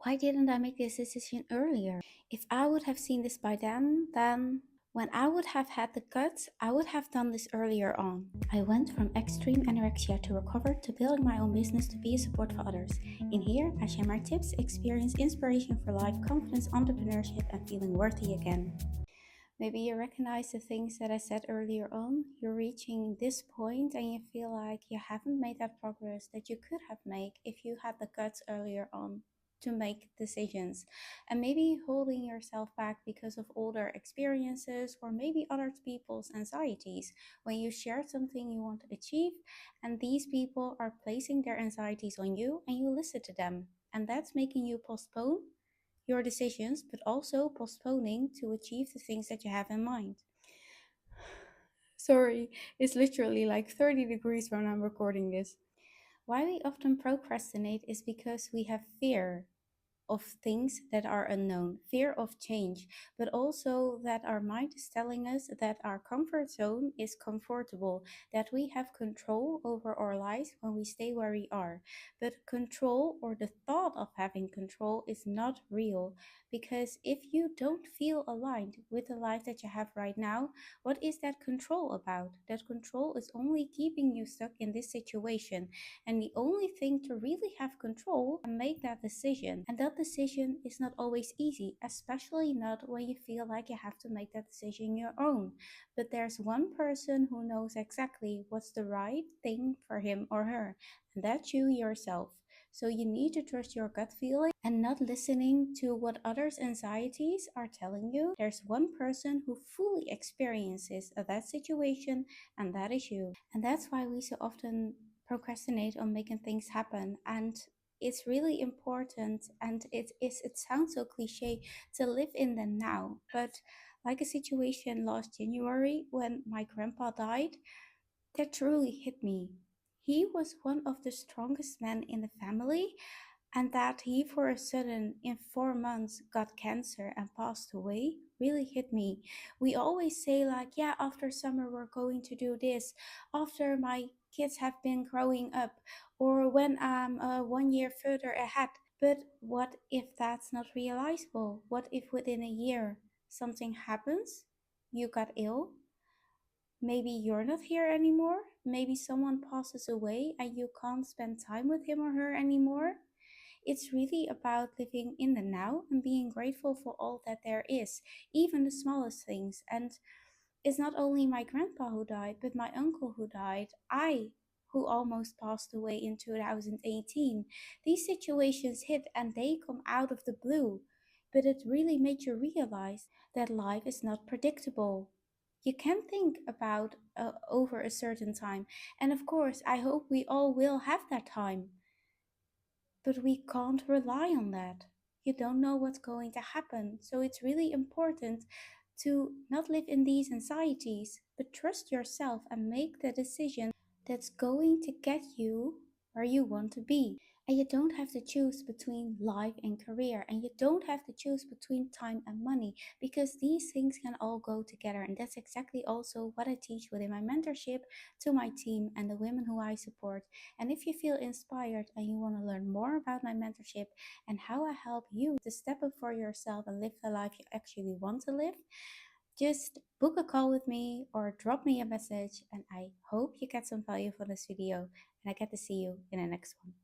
Why didn't I make this decision earlier? If I would have seen this by then when I would have had the guts, I would have done this earlier on. I went from extreme anorexia to recover to building my own business to be a support for others. In here, I share my tips, experience, inspiration for life, confidence, entrepreneurship, and feeling worthy again. Maybe you recognize the things that I said earlier on. You're reaching this point and you feel like you haven't made that progress that you could have made if you had the guts earlier on to make decisions. And maybe holding yourself back because of older experiences or maybe other people's anxieties. When you share something you want to achieve and these people are placing their anxieties on you and you listen to them. And that's making you postpone your decisions, but also postponing to achieve the things that you have in mind. Sorry, it's literally like 30 degrees when I'm recording this. Why we often procrastinate is because we have fear of things that are unknown, fear of change, but also that our mind is telling us that our comfort zone is comfortable, that we have control over our lives when we stay where we are. But control or the thought of having control is not real, because if you don't feel aligned with the life that you have right now, what is that control about? That control is only keeping you stuck in this situation, and the only thing to really have control and make that decision. And that decision is not always easy, especially not when you feel like you have to make that decision your own. But there's one person who knows exactly what's the right thing for him or her, and that's you yourself. So you need to trust your gut feeling and not listening to what others' anxieties are telling you. There's one person who fully experiences that situation, and that is you. And that's why we so often procrastinate on making things happen. And it's really important, and it sounds so cliche to live in the now, but like a situation last January when my grandpa died, that truly hit me. He was one of the strongest men in the family, and that he for a sudden in 4 months got cancer and passed away really hit me. We always say like, yeah, after summer we're going to do this, after my kids have been growing up, or when I'm 1 year further ahead. But what if that's not realizable? What if within a year something happens, you got ill, maybe you're not here anymore, maybe someone passes away and you can't spend time with him or her anymore? It's really about living in the now and being grateful for all that there is, even the smallest things. And it's not only my grandpa who died, but my uncle who died, I who almost passed away in 2018. These situations hit and they come out of the blue, but it really made you realize that life is not predictable. You can think about over a certain time, and of course, I hope we all will have that time. But we can't rely on that. You don't know what's going to happen. So it's really important to not live in these anxieties, but trust yourself and make the decision that's going to get you where you want to be. And you don't have to choose between life and career, and you don't have to choose between time and money, because these things can all go together. And that's exactly also what I teach within my mentorship to my team and the women who I support. And if you feel inspired and you want to learn more about my mentorship and how I help you to step up for yourself and live the life you actually want to live, just book a call with me or drop me a message. And I hope you get some value from this video, and I get to see you in the next one.